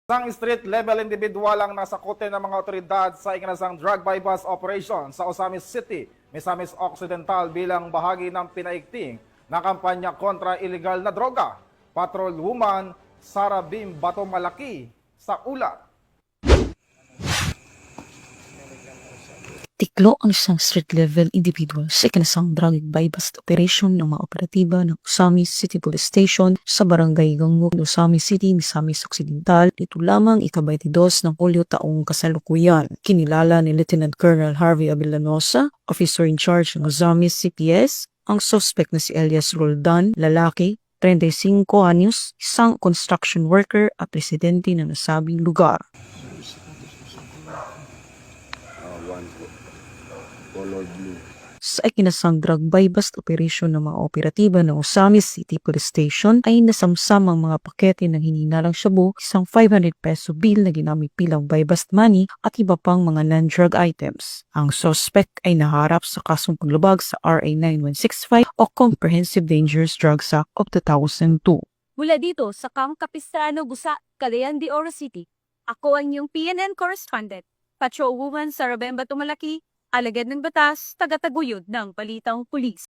Isang street-level individual ang nasakutin ng mga otoridad sa ikinasang drug bypass operation sa Osamis City, Misamis Occidental bilang bahagi ng pinaigting na kampanya kontra illegal na droga. Patrolwoman Sara Bim Bato Malaki sa ulat. Tiklo ang isang street-level individual sa ikinasang drug bypass operation ng mga operatiba ng Osamis City Police Station sa Barangay Gangog, Osamis City, Misamis Occidental. Ito lamang ika-22 ng Hulyo taong kasalukuyan. Kinilala ni Lieutenant Colonel Harvey Avellanosa, officer in charge ng Osamis CPS, ang suspect na si Elias Roldan, lalaki, 35 anyos, isang construction worker at residente ng nasabing lugar. Color blue. Sa ikinasang drug bypass operation ng mga operatiba ng Osamis City Police Station ay nasamsam ang mga pakete ng hininalang shabu, isang 500 peso bill na ginamit bilang bypass money at iba pang mga non-drug items. Ang suspect ay naharap sa kasong paglabag sa RA 9165 o Comprehensive Dangerous Drugs Act of 2002. Mula dito sa Capistrano, Busa, Cagayan de Oro City, ako ang iyong PNN correspondent, Patrolwoman Sara Bim Bato Malaki, alagad ng batas, tagataguyod ng Balitang Pulis.